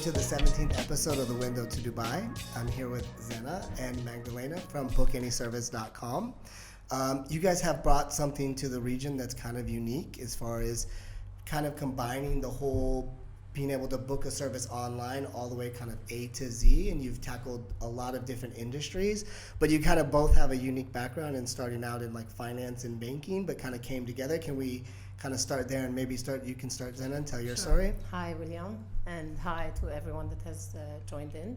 to the 17th episode of The Window to Dubai. I'm here with Zena and Magdalena from BookAnyService.com. You guys have brought something to the region that's kind of unique as far as kind of combining the whole being able to book a service online all the way kind of A to Z, and you've tackled a lot of different industries, but you kind of both have a unique background in starting out in like finance and banking, but kind of came together. Can we kind of start there and maybe you can start, Zena, and tell your story? Hi, William, and hi to everyone that has joined in.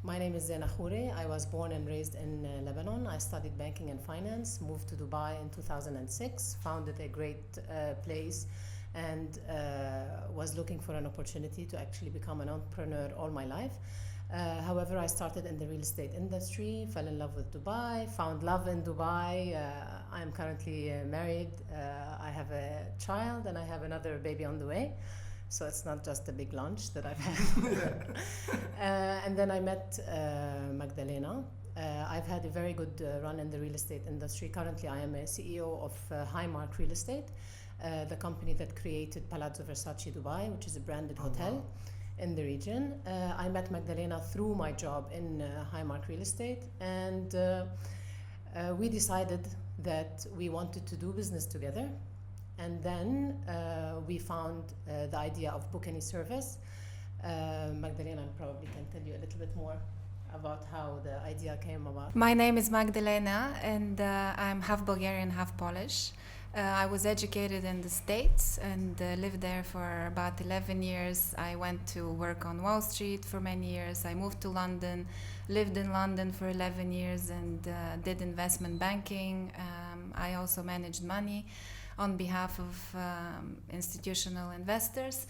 My name is Zena Khouri. I was born and raised in Lebanon. I studied banking and finance, moved to Dubai in 2006, founded a great place, and was looking for an opportunity to actually become an entrepreneur all my life. However, I started in the real estate industry, fell in love with Dubai, found love in Dubai. I'm currently married. I have a child and I have another baby on the way. So it's not just a big lunch that I've had. And then I met Magdalena. I've had a very good run in the real estate industry. Currently, I am a CEO of Highmark Real Estate, the company that created Palazzo Versace Dubai, which is a branded hotel in the region. I met Magdalena through my job in Highmark Real Estate, and we decided that we wanted to do business together. And then we found the idea of BookAnyService. Magdalena probably can tell you a little bit more about how the idea came about. My name is Magdalena, and I'm half Bulgarian, half Polish. I was educated in the States and lived there for about 11 years. I went to work on Wall Street for many years. I moved to London, lived in London for 11 years and did investment banking. I also managed money on behalf of institutional investors.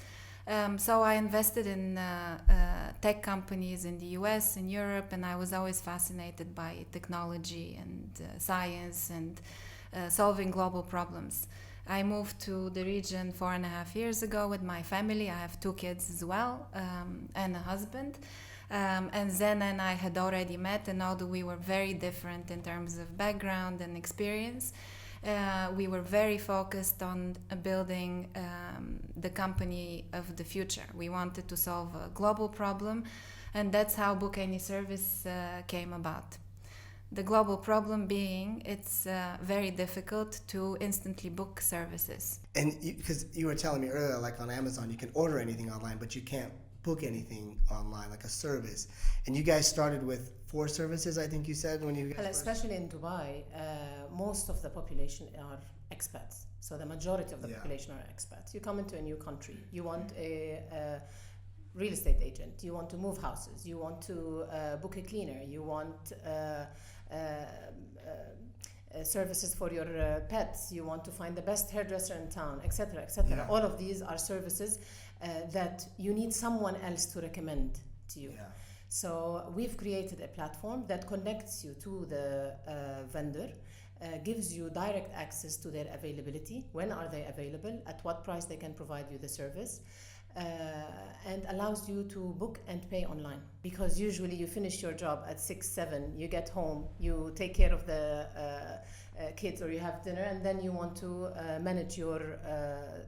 So I invested in tech companies in the US and Europe, and I was always fascinated by technology and science and solving global problems. I moved to the region 4.5 years ago with my family. I have 2 kids as well, and a husband. And Zena and I had already met, and although we were very different in terms of background and experience, we were very focused on building the company of the future. We wanted to solve a global problem, and that's how BookAnyService came about. The global problem being it's very difficult to instantly book services. And because you were telling me earlier, like on Amazon, you can order anything online, but you can't book anything online, like a service. And you guys started with 4 services, I think you said, when you guys especially in Dubai, most of the population are expats. So the majority of the population are expats. You come into a new country, you want a real estate agent, you want to move houses, you want to book a cleaner, you want services for your pets, you want to find the best hairdresser in town, etc., etc. Yeah. All of these are services that you need someone else to recommend to you. Yeah. So we've created a platform that connects you to the vendor, gives you direct access to their availability, when are they available, at what price they can provide you the service, and allows you to book and pay online. Because usually you finish your job at 6, 7, you get home, you take care of the kids or you have dinner, and then you want to manage your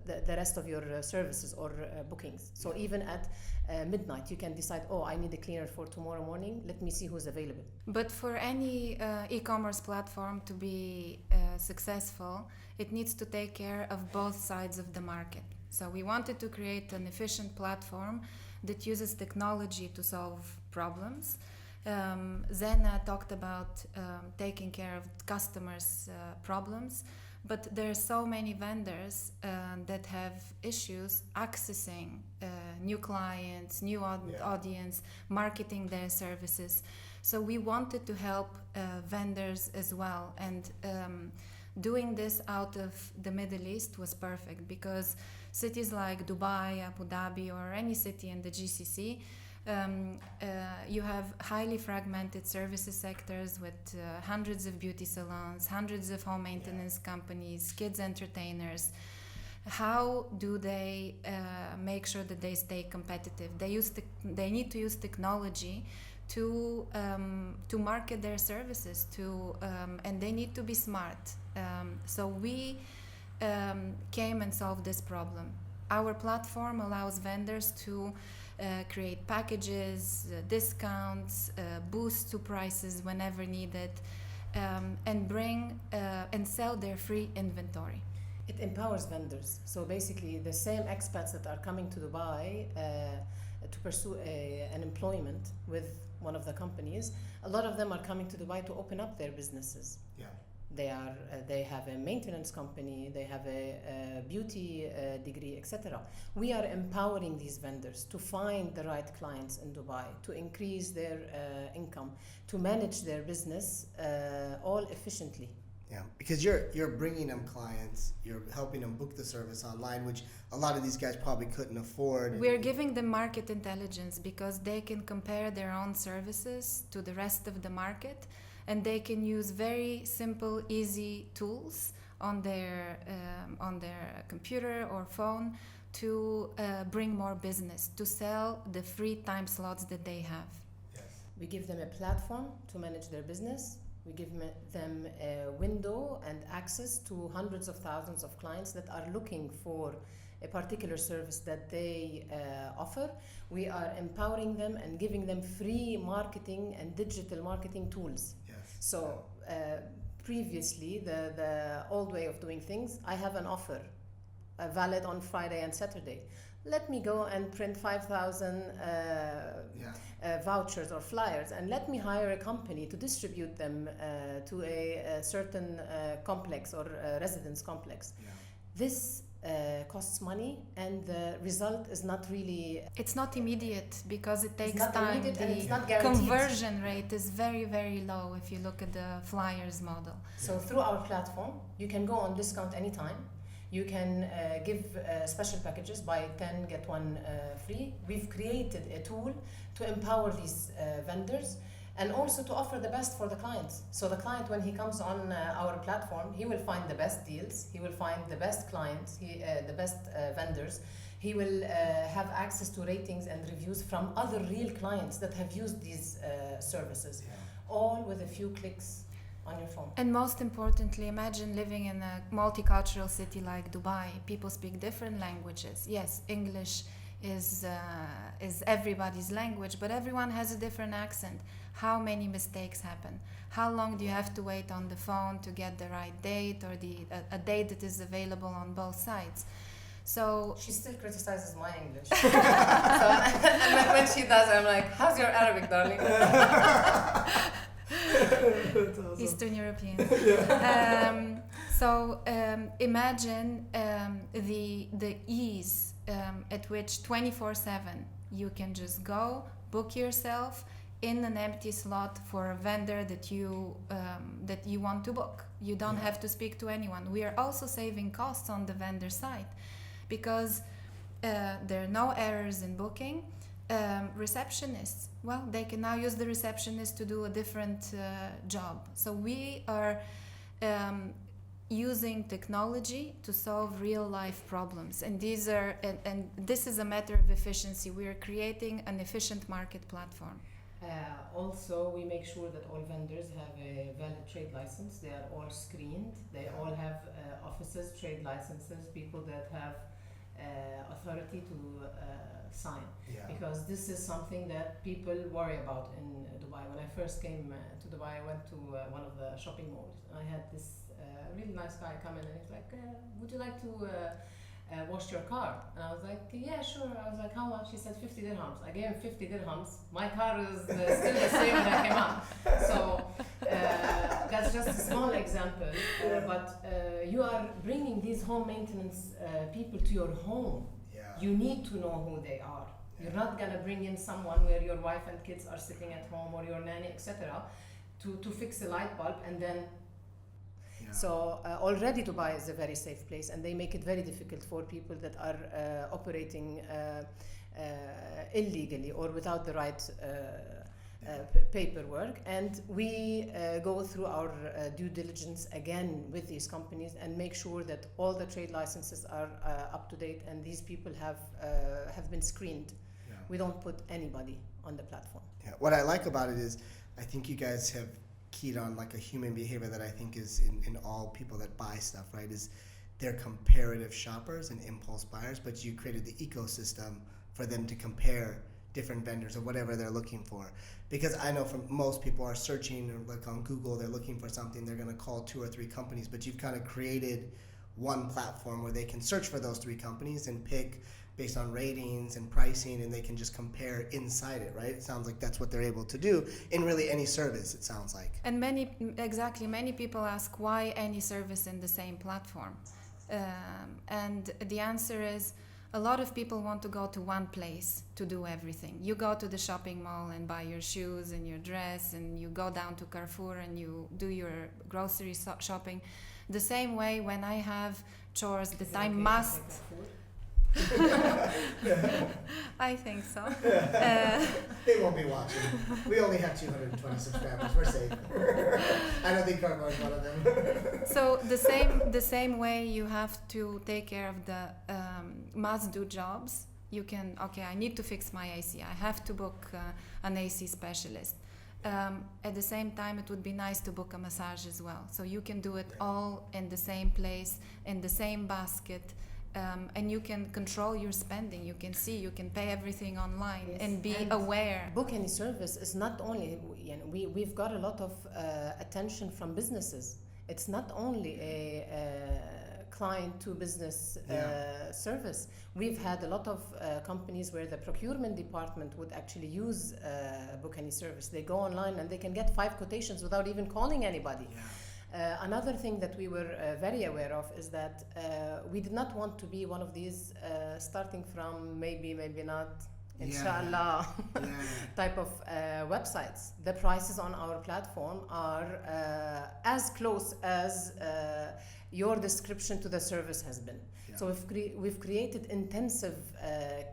the rest of your services or bookings. So even at midnight you can decide, I need a cleaner for tomorrow morning, let me see who's available. But for any e-commerce platform to be successful, it needs to take care of both sides of the market. So we wanted to create an efficient platform that uses technology to solve problems. Zena talked about taking care of customers' problems, but there are so many vendors that have issues accessing new clients, new audience, marketing their services. So we wanted to help vendors as well, and doing this out of the Middle East was perfect because cities like Dubai, Abu Dhabi, or any city in the GCC, you have highly fragmented services sectors with hundreds of beauty salons, hundreds of home maintenance companies, kids entertainers. How do they make sure that they stay competitive? They need to use technology to market their services, and they need to be smart. So we came and solved this problem. Our platform allows vendors to create packages, discounts, boost to prices whenever needed, and bring and sell their free inventory. It empowers vendors. So basically, the same expats that are coming to Dubai to pursue an employment with one of the companies, a lot of them are coming to Dubai to open up their businesses. Yeah. They have a maintenance company, they have a beauty degree, etc. We are empowering these vendors to find the right clients in Dubai, to increase their income, to manage their business all efficiently. Yeah, because you're bringing them clients, you're helping them book the service online, which a lot of these guys probably couldn't afford. We're giving them market intelligence because they can compare their own services to the rest of the market, and they can use very simple, easy tools on their computer or phone to bring more business, to sell the free time slots that they have. Yes. We give them a platform to manage their business. We give them a window and access to hundreds of thousands of clients that are looking for a particular service that they offer. We are empowering them and giving them free marketing and digital marketing tools. Yes. So previously, the old way of doing things, I have an offer valid on Friday and Saturday. Let me go and print 5,000 vouchers or flyers, and let me hire a company to distribute them to a certain complex or residence complex. Yeah. This costs money, and the result is not really... It's not immediate because it takes not time. immediate and it's The not guaranteed. conversion rate is very, very low if you look at the flyers model. So through our platform, you can go on discount anytime. You can give special packages, buy 10, get 1 free. We've created a tool to empower these vendors and also to offer the best for the clients. So the client, when he comes on our platform, he will find the best deals, he will find the best clients, the best vendors. He will have access to ratings and reviews from other real clients that have used these services, all with a few clicks on your phone. And most importantly, imagine living in a multicultural city like Dubai. People speak different languages. Yes, English is everybody's language, but everyone has a different accent. How many mistakes happen? How long do you have to wait on the phone to get the right date or a date that is available on both sides? So she still criticizes my English. And when she does, I'm like, how's your Arabic, darling? Awesome. Eastern European. Imagine the ease at which 24/7 you can just go book yourself in an empty slot for a vendor that you want to book. You don't have to speak to anyone. We are also saving costs on the vendor side because there are no errors in booking. Receptionists, well, they can now use the receptionist to do a different job. So we are using technology to solve real life problems, and this is a matter of efficiency. We are creating an efficient market platform. Also, we make sure that all vendors have a valid trade license. They are all screened. They all have offices, trade licenses, people that have authority to sign. Because this is something that people worry about in Dubai. When I first came to Dubai, I went to one of the shopping malls. I had this really nice guy come in, and he's like, would you like to wash your car? And I was like, yeah, sure. I was like, how much? He said 50 dirhams. I gave him 50 dirhams. My car is still the same when I came up. So that's just a small example. But you are bringing these home maintenance people to your home. You need to know who they are. You're not going to bring in someone where your wife and kids are sitting at home, or your nanny, etc., to fix a light bulb and then... So already Dubai is a very safe place, and they make it very difficult for people that are operating illegally or without the right paperwork. And we go through our due diligence again with these companies and make sure that all the trade licenses are up to date, and these people have been screened. We don't put anybody on the platform. What I like about it is I think you guys have keyed on like a human behavior that I think is in all people that buy stuff, right? Is they're comparative shoppers and impulse buyers, but you created the ecosystem for them to compare different vendors or whatever they're looking for. Because I know from most people are searching or like on Google, they're looking for something, they're going to call 2 or 3 companies, but you've kind of created one platform where they can search for those 3 companies and pick based on ratings and pricing, and they can just compare inside it, right? It sounds like that's what they're able to do in really any service, it sounds like. And many people ask why any service in the same platform. And the answer is a lot of people want to go to one place to do everything. You go to the shopping mall and buy your shoes and your dress, and you go down to Carrefour and you do your grocery shopping. The same way when I have chores that I must... I think so. They won't be watching. We only have 220 subscribers. We're safe. I don't think Carver is one of them. So the same way you have to take care of the must-do jobs. You can, I need to fix my AC. I have to book an AC specialist. At the same time, it would be nice to book a massage as well. So you can do it all in the same place, in the same basket. And you can control your spending. You can see, you can pay everything online, yes, and be aware. BookAnyService is not only, we've got a lot of attention from businesses. It's not only a client to business service. We've had a lot of companies where the procurement department would actually use BookAnyService. They go online and they can get 5 quotations without even calling anybody. Yeah. Another thing that we were very aware of is that we did not want to be one of these starting from maybe not, inshallah, type of websites. The prices on our platform are as close as your description to the service has been. Yeah. So we've created intensive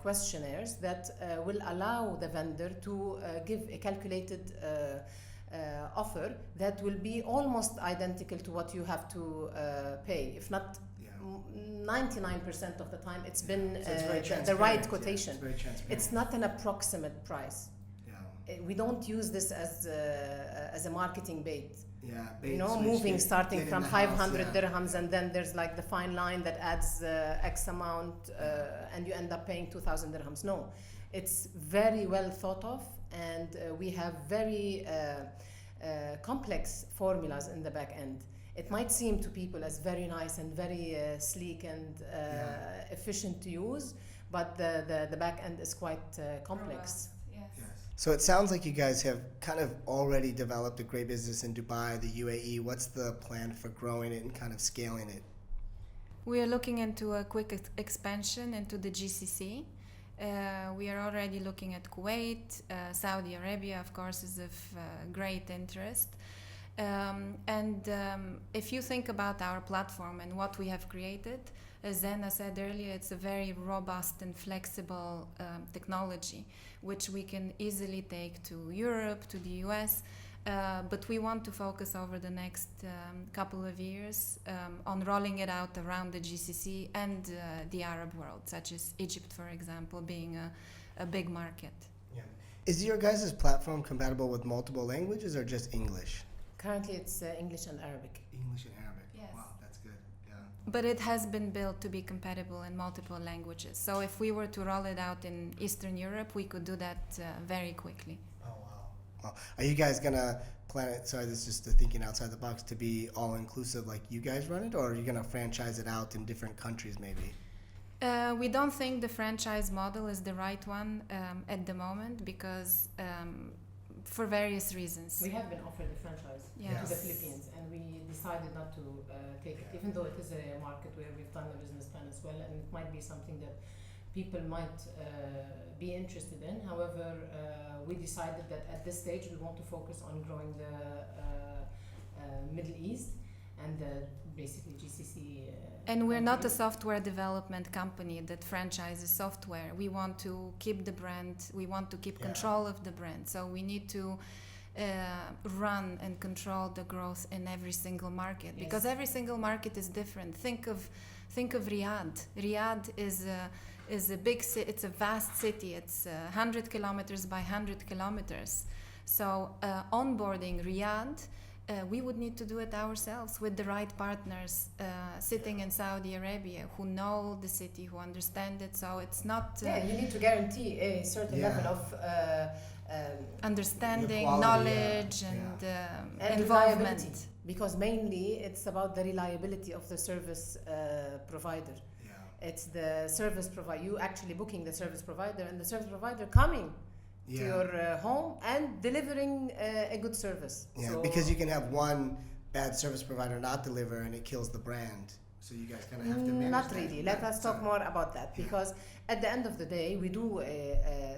questionnaires that will allow the vendor to give a calculated offer that will be almost identical to what you have to pay. If not 99% of the time, it's been the right quotation. Yeah, it's very transparent. It's not an approximate price. Yeah. We don't use this as a marketing bait. Yeah, moving starting from 500 dirhams, and then there's like the fine line that adds X amount, and you end up paying 2,000 dirhams. No, it's very well thought of, and we have very complex formulas in the back end. It might seem to people as very nice and very sleek and efficient to use, but the back end is quite complex. Yes. So it sounds like you guys have kind of already developed a great business in Dubai, the UAE. What's the plan for growing it and kind of scaling it? We are looking into a quick expansion into the GCC. We are already looking at Kuwait. Saudi Arabia, of course, is of great interest. If you think about our platform and what we have created, as Zena said earlier, it's a very robust and flexible technology, which we can easily take to Europe, to the US. But we want to focus over the next couple of years on rolling it out around the GCC and the Arab world, such as Egypt, for example, being a big market. Yeah. Is your guys' platform compatible with multiple languages or just English? Currently, it's English and Arabic. English and Arabic. Yes. Wow, that's good. Yeah. But it has been built to be compatible in multiple languages. So if we were to roll it out in Eastern Europe, we could do that very quickly. Well, are you guys gonna plan it? Sorry, this is just the thinking outside the box, to be all inclusive, like you guys run it, or are you gonna franchise it out in different countries, maybe? We don't think the franchise model is the right one at the moment because for various reasons. We have been offered a franchise to the Philippines, and we decided not to take it, even though it is a market where we've done a business plan as well, and it might be something that people might be interested in. However, we decided that at this stage we want to focus on growing the Middle East and basically GCC. And we're not a software development company that franchises software. We want to keep the brand, we want to keep control of the brand. So we need to run and control the growth in every single market, because every single market is different. Think of Riyadh. Riyadh is a big city, it's a vast city, it's 100 kilometers by 100 kilometers. So onboarding Riyadh we would need to do it ourselves with the right partners sitting in Saudi Arabia who know the city, who understand it. So it's not... you need to guarantee a certain level of understanding, quality, knowledge, and involvement. reliability. Because mainly it's about the reliability of the service provider. It's the service provider. You actually booking the service provider, and the service provider coming to your home and delivering a good service. Yeah, so because you can have one bad service provider not deliver, and it kills the brand. So you guys kind of have to manage not that. really. Let us talk more about that, because at the end of the day, we do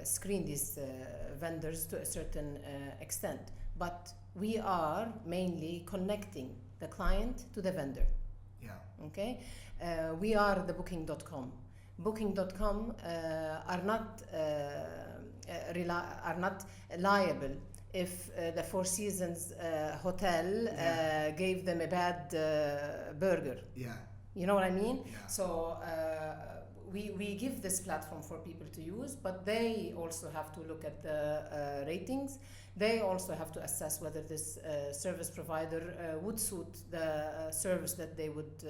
screen these vendors to a certain extent, but we are mainly connecting the client to the vendor. Yeah. Okay, we are the Booking.com. Booking.com are not liable if the Four Seasons hotel gave them a bad burger. Yeah. You know what I mean? Yeah. So we give this platform for people to use, but they also have to look at the ratings. They also have to assess whether this service provider would suit the service that they would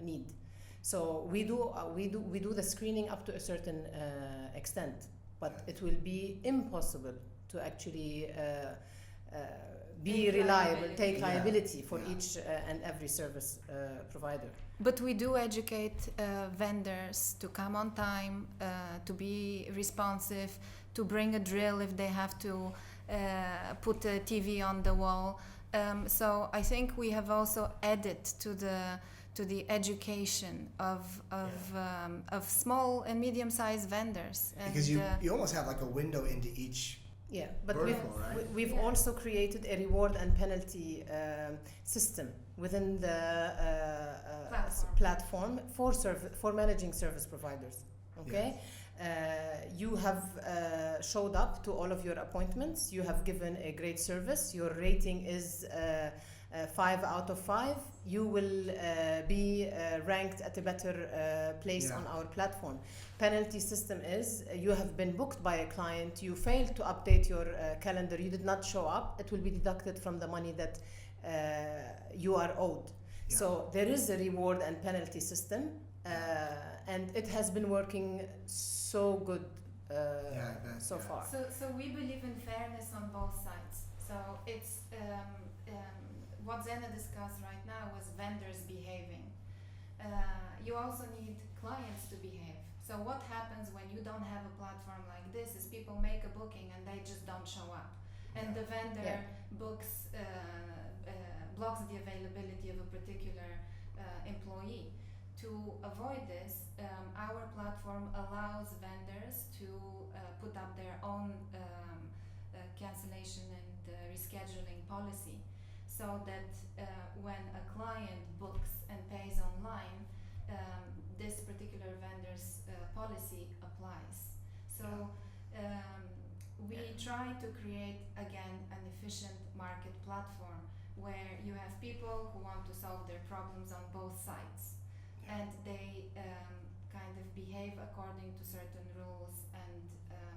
need. So we do the screening up to a certain extent, but it will be impossible to actually be reliable, take liability for each and every service provider. But we do educate vendors to come on time, to be responsive, to bring a drill if they have to put a TV on the wall. So I think we have also added to the education of small and medium-sized vendors. Because you almost have like a window into each. Yeah, but vertical, we've also created a reward and penalty system within the platform for managing service providers. Okay, you have showed up to all of your appointments. You have given a great service. Your rating is 5 out of 5. You will be ranked at a better place on our platform. Penalty system is you have been booked by a client, you failed to update your calendar, you did not show up, it will be deducted from the money that you are owed. So there is a reward and penalty system, and it has been working so good so far. So we believe in fairness on both sides. So it's what Zena discussed right now was vendors behaving. You also need clients to behave. So what happens when you don't have a platform like this is people make a booking and they just don't show up. And the vendor blocks the availability of a particular employee. To avoid this, our platform allows vendors to put up their own cancellation and rescheduling policy, so that when a client books and pays online, this particular vendor's policy applies. So we try to create, again, an efficient market platform where you have people who want to solve their problems on both sides, and they kind of behave according to certain rules, and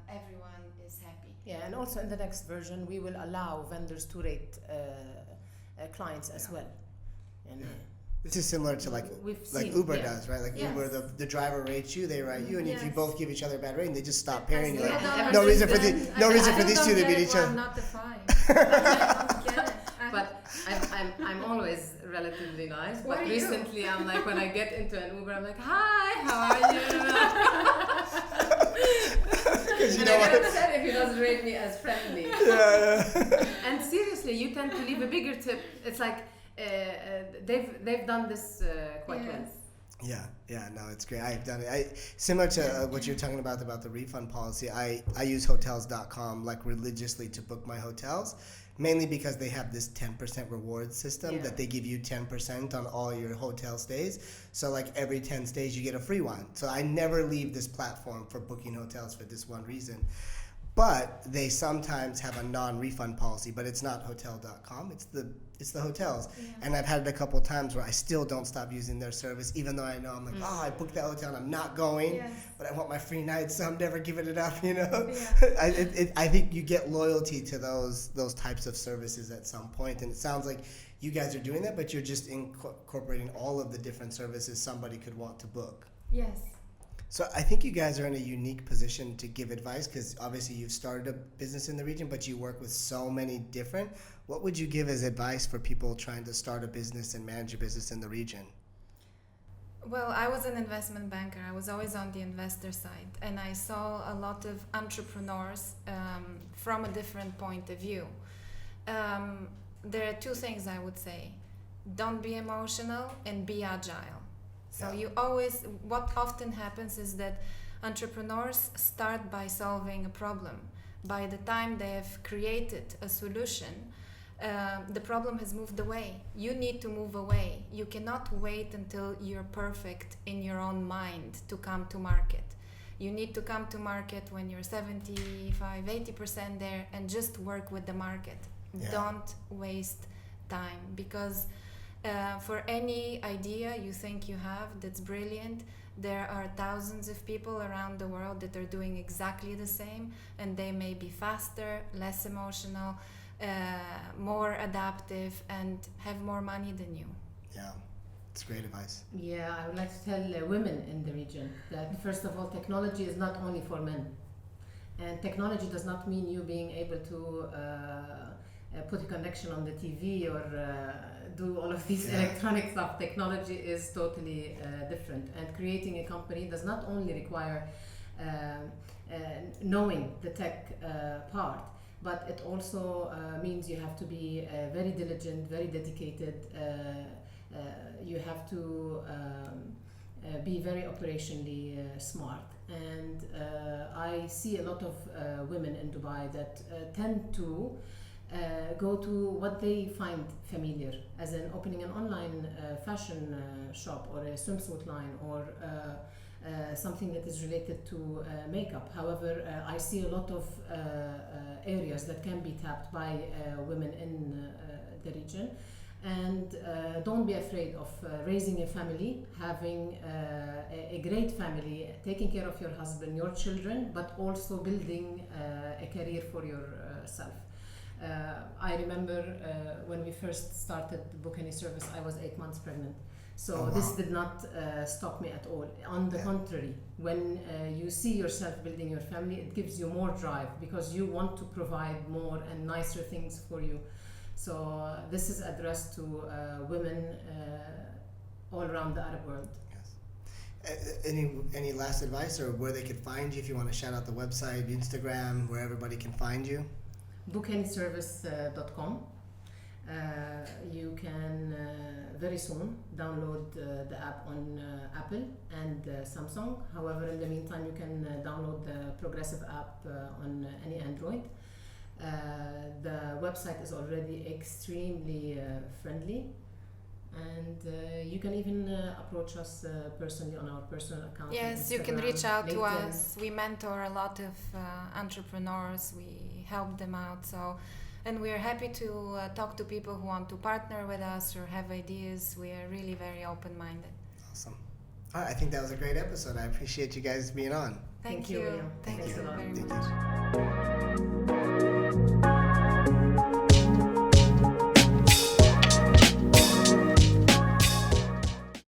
everyone is happy. Yeah, and also in the next version, we will allow vendors to rate clients as well. And this is similar to like Uber does, right? Like Uber, the driver rates you, they rate you, and if you both give each other a bad rating, they just stop pairing you. Like, no reason for these two to beat each other. I'm not defined. But I'm always relatively nice. But recently, I'm like, when I get into an Uber, I'm like, hi, how are you? And I get upset if he doesn't rate me as friendly. And seriously, you tend to leave a bigger tip. It's like they've done this quite well. Yeah, no, it's great. I've done it. Similar to what you're talking about the refund policy. I use hotels.com like religiously to book my hotels, mainly because they have this 10% reward system that they give you 10% on all your hotel stays. So like every 10 stays you get a free one. So I never leave this platform for booking hotels for this one reason. but they sometimes have a non-refund policy, but it's not hotel.com, it's the hotels. Yeah. And I've had it a couple of times where I still don't stop using their service, even though I know I'm like, oh, I booked that hotel and I'm not going, Yes. but I want my free night, so I'm never giving it up, you know? Yeah. I think you get loyalty to those types of services at some point, and it sounds like you guys are doing that, but you're just incorporating all of the different services somebody could want to book. Yes. So I think you guys are in a unique position to give advice, because obviously you've started a business in the region, but you work with so many different. What would you give as advice for people trying to start a business and manage a business in the region? Well, I was an investment banker. I was always on the investor side, and I saw a lot of entrepreneurs from a different point of view. There are two things I would say. Don't be emotional and be agile. So what often happens is that entrepreneurs start by solving a problem. By the time they have created a solution, the problem has moved away. You need to move away. You cannot wait until you're perfect in your own mind to come to market. You need to come to market when you're 75, 80% there, and just work with the market. Yeah. Don't waste time, because for any idea you think you have that's brilliant, there are thousands of people around the world that are doing exactly the same, and they may be faster, less emotional, more adaptive, and have more money than you. Yeah, it's great advice. Yeah, I would like to tell women in the region that first of all, technology is not only for men, and technology does not mean you being able to put a connection on the TV or do all of these electronic stuff. Technology is totally different, and creating a company does not only require knowing the tech part, but it also means you have to be very diligent, very dedicated. You have to be very operationally smart. And I see a lot of women in Dubai that tend to go to what they find familiar, as in opening an online fashion shop or a swimsuit line, or something that is related to makeup. However, I see a lot of areas that can be tapped by women in the region. And don't be afraid of raising a family, having a great family, taking care of your husband, your children, but also building a career for yourself. I remember when we first started BookAnyService, I was 8 months pregnant. So this did not stop me at all. On the contrary, when you see yourself building your family, it gives you more drive, because you want to provide more and nicer things for you. So this is addressed to women all around the Arab world. Yes. Any last advice, or where they could find you, if you want to shout out the website, Instagram, where everybody can find you? BookAnyService.com. You can very soon download the app on Apple and Samsung. However, in the meantime, you can download the Progressive app on any Android. The website is already extremely friendly, and you can even approach us personally on our personal account. Yes, you can reach out to us. We mentor a lot of entrepreneurs. We help them out. And we are happy to talk to people who want to partner with us or have ideas. We are really very open-minded. Awesome. All right, I think that was a great episode. I appreciate you guys being on. Thank you. Thank you very Thank much. you.